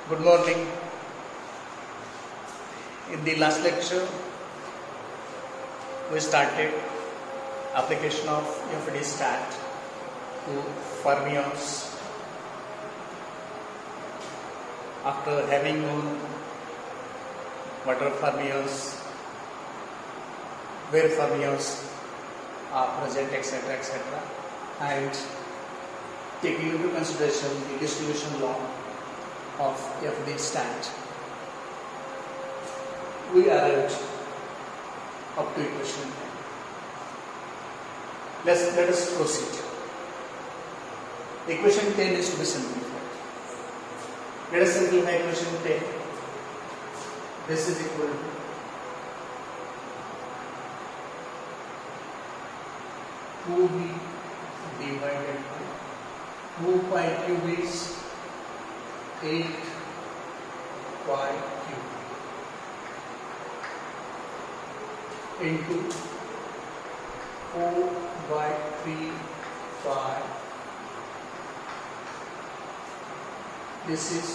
Good morning. In the last lecture, we started application of FD stat to fermions. After having known what are fermions, where fermions are present, etc., and taking into consideration the distribution law of FD stat, we arrived up to equation 10. Let us proceed. Equation 10 is to be simplified. Let us simplify equation 10. This is equal to two b divided by 2 pi cube is 8 pi cube into 4 by 3 pi. This is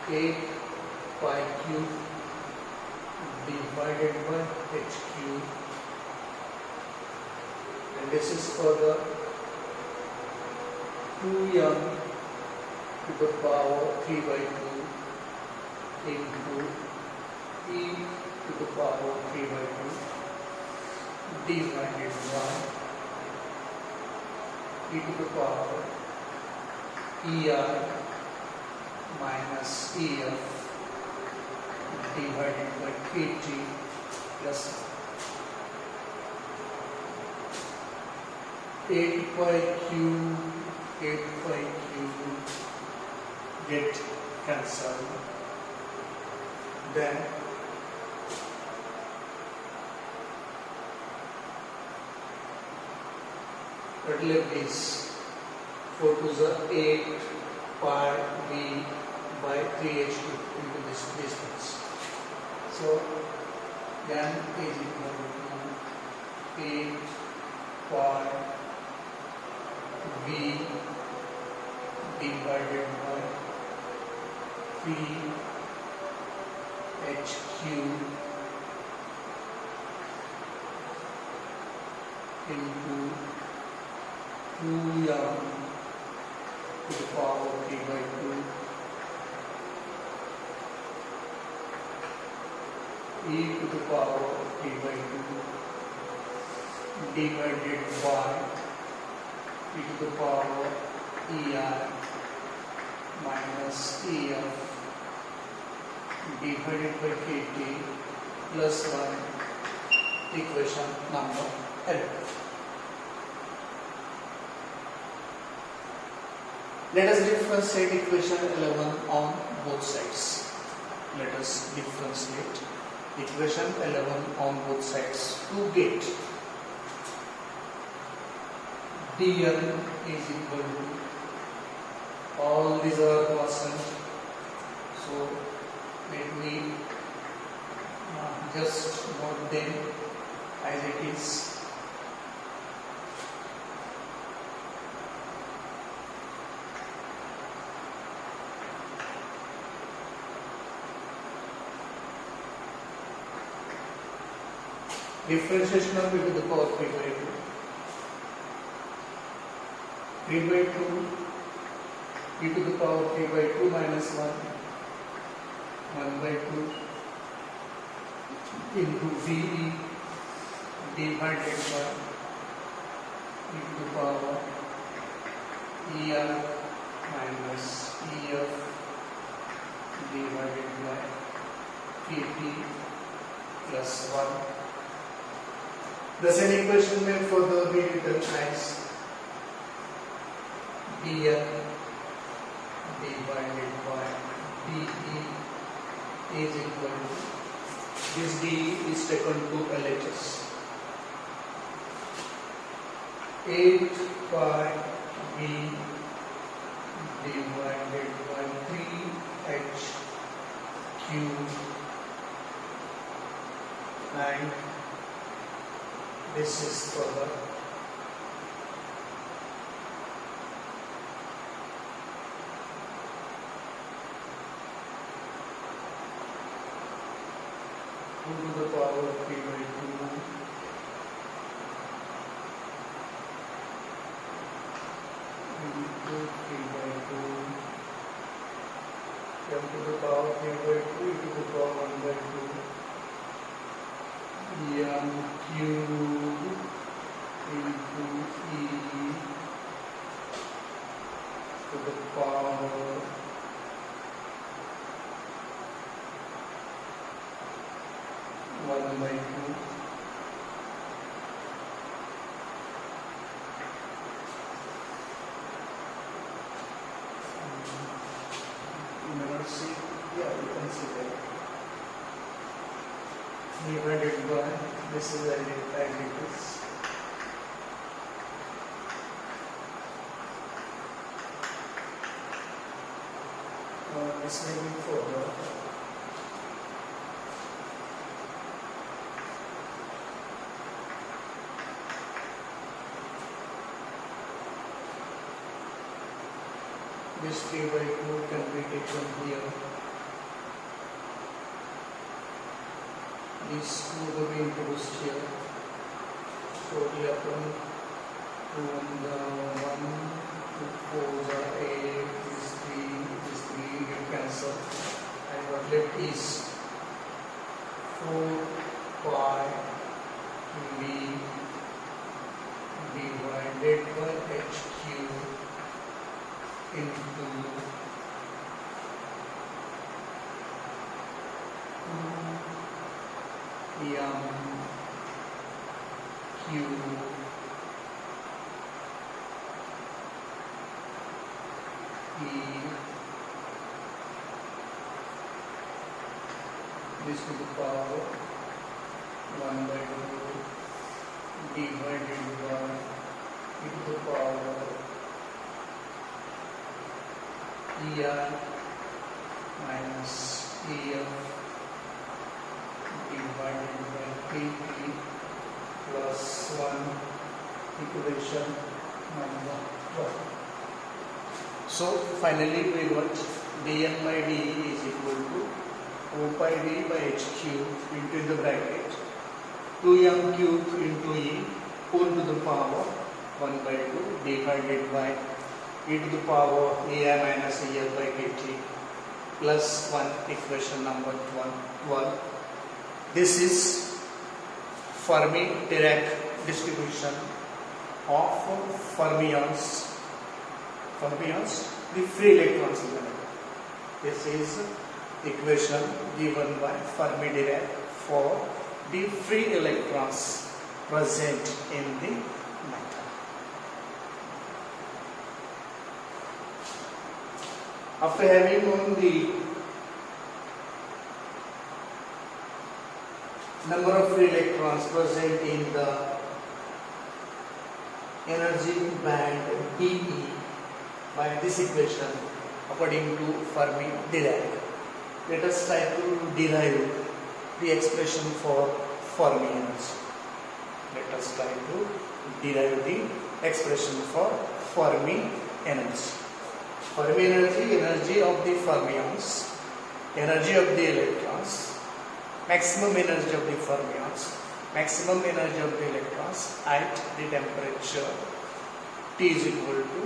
8 pi cube divided by h cube, and this is further 2m to the power 3 by 2 into e to the power 3 by 2 divided by e to the power er minus ef divided by kt plus 8 pi cube get cancelled. Then what left is 4 to the 8 pi b by 3h2 into this distance. So n is equal to 8 pi b divided by 3h cube into 2m to the power 3 by 2 e to the power 3 by 2 divided by e to the power er minus ef divided by kt plus 1, equation number 11. Let us differentiate equation 11 on both sides. Let us differentiate equation 11 on both sides to get dn is equal to, all these are constant, so let me just note them as it is. Differentiation of e to the power 3 by 2. 3 by 2 e to the power 3 by 2 minus 1 by 2 into ve divided by e to the power er minus ef divided by kt plus 1. The same equation may further be written as dn divided by de is equal to, this de is taken to LHS, 8 pi b divided by 3h cube, and this is further 2 to the power 3 by 2 into 3 by 2 m to the power 3 by 2 e to the power 1 by 2 m cube into e to the power 1 by 2 you may not see, yeah, you can see that divided by this is as it is. This may be further. This 3 by 2 can be taken here. This 2 will be introduced here. So we have 2 and 1, 2, 4 are 8, this 3 get cancelled. And what left is 4 pi v divided by h cube into 2 m cube e this to the power 1 by 2 divided by e to the power ER minus EF divided by PP plus 1 equation number 12. So finally we got dn by de is equal to 4 pi d by h cube into the bracket 2m cube into e whole to the power 1 by 2 divided by e to the power ai minus el by kt plus 1 equation number 12. This is Fermi-Dirac distribution of fermions, the free electrons in the matter. This is equation given by Fermi-Dirac for the free electrons present in the matter. After having known the number of free electrons present in the energy band dE by this equation according to Fermi-Dirac, let us try to derive the expression for Fermi energy. Let us try to derive the expression for Fermi energy. Fermi energy, energy of the fermions, energy of the electrons, maximum energy of the fermions, maximum energy of the electrons at the temperature T is equal to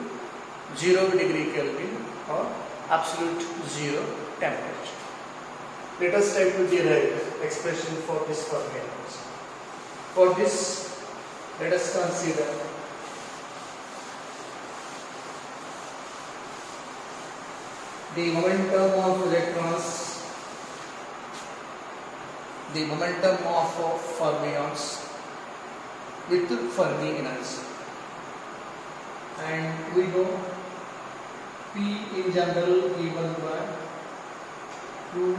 0 degree Kelvin or absolute zero temperature. Let us try to derive expression for this Fermi energy. For this, let us consider the momentum of electrons, the momentum of fermions with Fermi energy, and we know P in general given by 2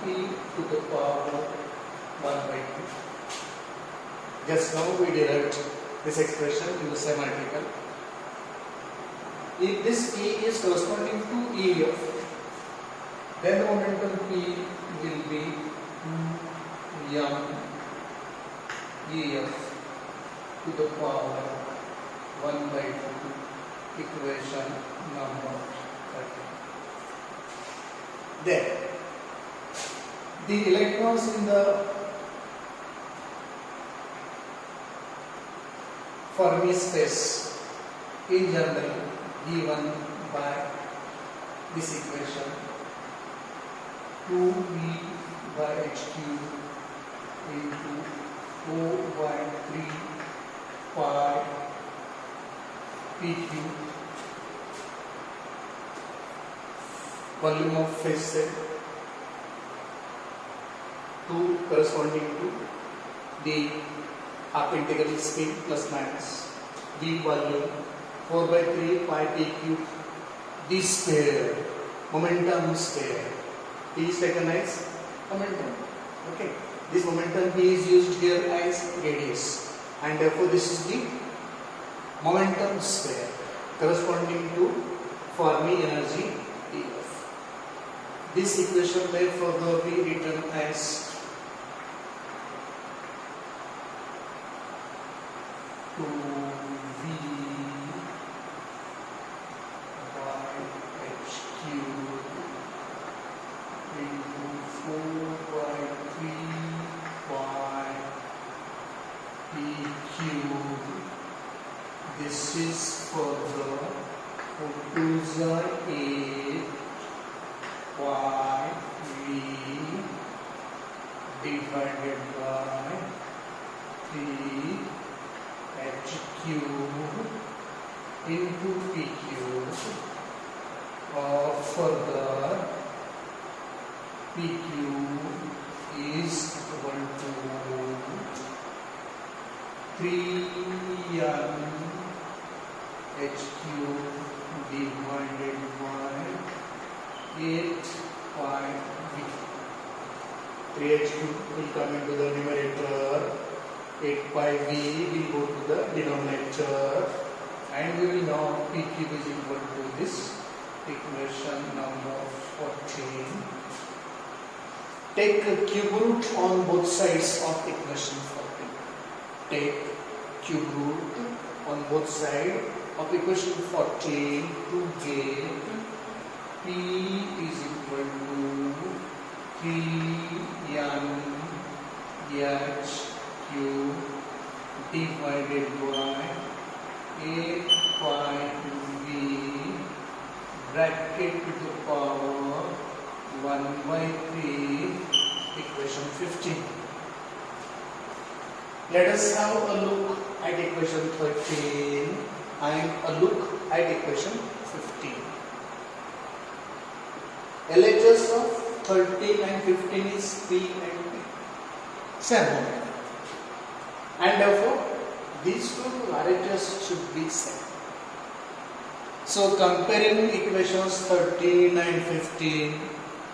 me to the power 1 by 2. Just now we derived this expression in the same article. If this E is corresponding to EF, then the momentum P will be 2 m EF to the power 1 by 2, equation number 30. Then The electrons in the Fermi space in general given by this equation 2V by h cube into 4 by 3 pi p cube, volume of phase set 2 corresponding to the half integral spin plus minus, the volume 4 by 3 pi p cube, the sphere, momentum sphere. P is taken as momentum. Okay, this momentum P is used here as radius, and therefore this is the momentum sphere corresponding to Fermi energy EF. This equation may further be written as 2V by h cube into 4 by 3 pi p cube. This is for the 4 2s are 8 pi v divided by 3 h cube into p cube, or further p cube is equal to 3n h cube divided by 8 pi v. 3h cube will come into the numerator, 8 pi v will go to the denominator, and we will know p cube is equal to this equation number 14. Take a cube root on both sides of equation 14. Take cube root on both sides of equation 14 to get p is equal to 3n h cube divided by 8 pi v bracket to the power 1 by 3, equation 15. Let us have a look at equation 13 and a look at equation 15. LHS of 13 and 15 is P and P. Same. And therefore, these two RHS should be same. So, comparing equations 13 and 15,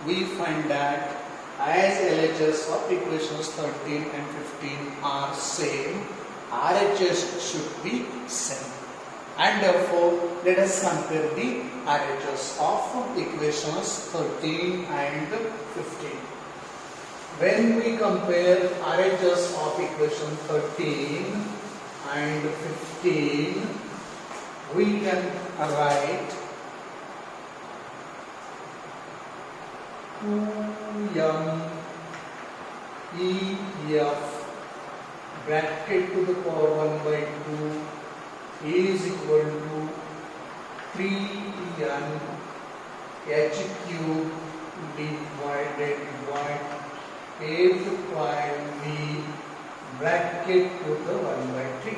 we find that as LHS of equations 13 and 15 are same, RHS should be same. And therefore, let us compare the RHS of equations 13 and 15. When we compare RHS of equation 13 and 15, we can write 2m EF bracket to the power 1 by 2 is equal to 3n h cube divided by 8 pi v bracket to the 1 by 3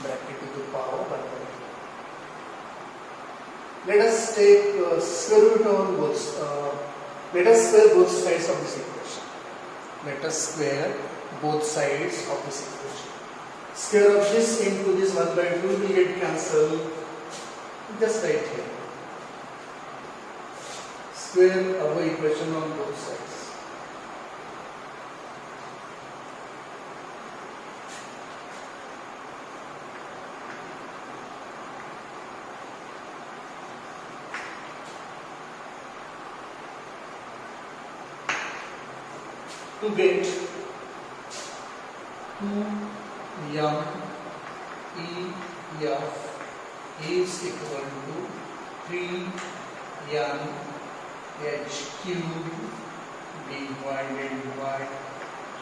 bracket to the power 1 by 3. Let us take square root on both. Let us square both sides of this equation. Let us square both sides of this equation. Square of this into this 1 by 2 will get cancelled. Just right here. Square our equation on both sides. To get 2m EF is equal to 3n h cube divided by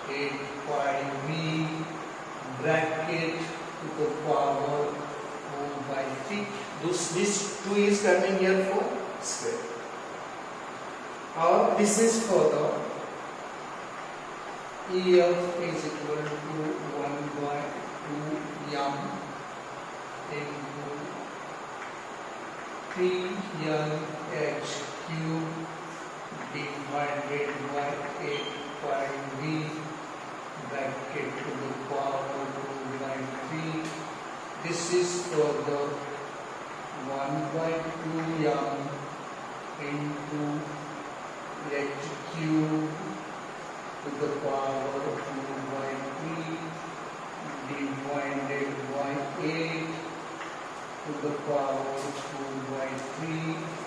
8 pi v bracket to the power 2 by 3. This 2 is coming here for square. Or this is for the EF is equal to 1 by 2 m into 3 h cube divided by 8 pi v bracket to the power 2 by 3. This is for the 1 by 2 m into h cube to the power 2 by 3 divided by 8 to the power 2 by 3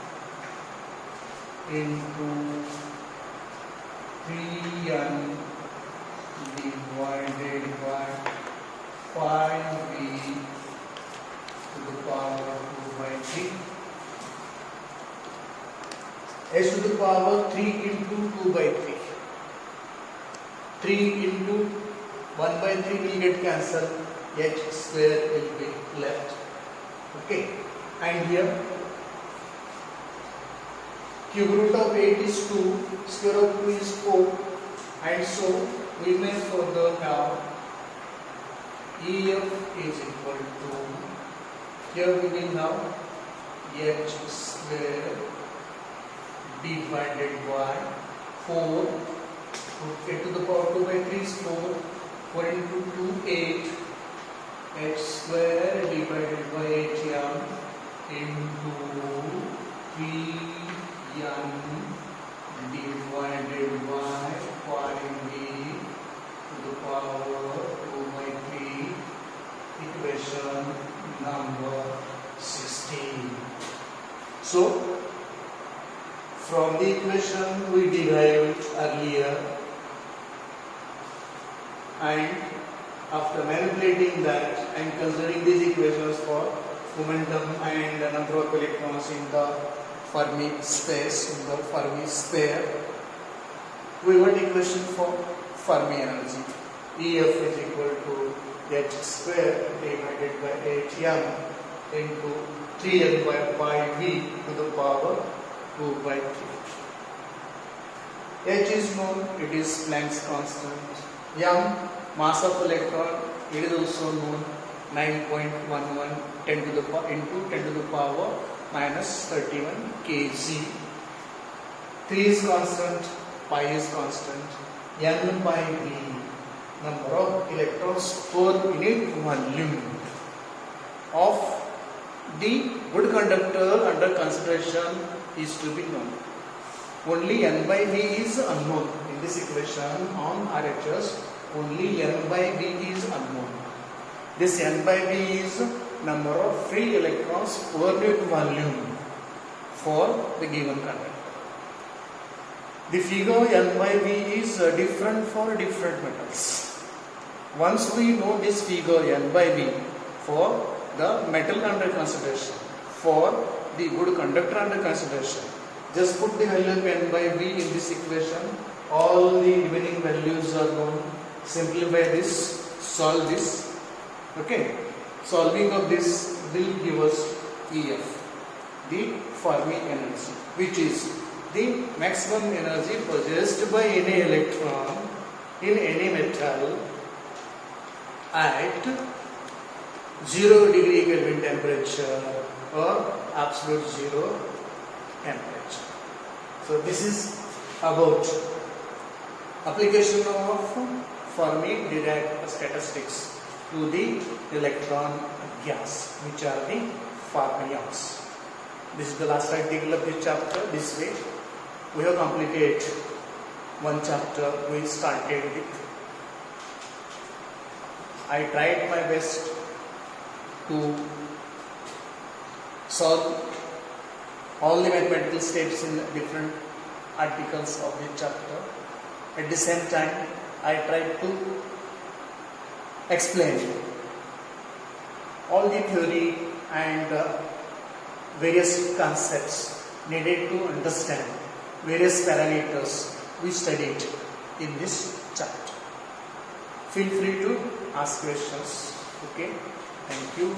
into 3n divided by 5v to the power 2 by 3. H to the power 3 into 2 by 3. 3 into 1 by 3 will get cancelled. H square will be left. Okay. And here cube root of 8 is 2, square of 2 is 4, and so we may further have EF is equal to, here we will have h square divided by 4, 8 to the power 2 by 3 is 4, 4 into 2 8, h square divided by 8m into 3n divided by 5v to the power 2 by 3, equation number 16. So, from the equation we derived earlier, and after manipulating that and considering these equations for momentum and the number of electrons in the Fermi space, in the Fermi sphere, we got equation for Fermi energy. EF is equal to h square divided by 8m into 3n by 5v to the power 2 by 3. H is known, it is Planck's constant. M, mass of electron, it is also known, 9.11 into 10 to the power minus 31 kg. 3 is constant, pi is constant. N by V, number of electrons per unit volume of the good conductor under consideration is to be known. Only N by V is unknown. In this equation on RHS, only N by V is unknown. This N by V is number of free electrons per unit volume for the given conductor. The figure N by V is different for different metals. Once we know this figure N by V for the metal under consideration, for the good conductor under consideration, just put the value of N by V in this equation. All the remaining values are known. Simplify this, solve this. Okay. Solving of this will give us EF, the Fermi energy, which is the maximum energy possessed by any electron in any metal at 0 degree Kelvin temperature or absolute zero temperature. So this is about application of Fermi-Dirac statistics to the electron gas, which are the fermions. This is the last article of this chapter. This way we have completed one chapter we started with. I tried my best to solve all the mathematical steps in different articles of this chapter. At the same time, I tried to explain all the theory and various concepts needed to understand various parameters we studied in this chapter. Feel free to ask questions. Okay, thank you.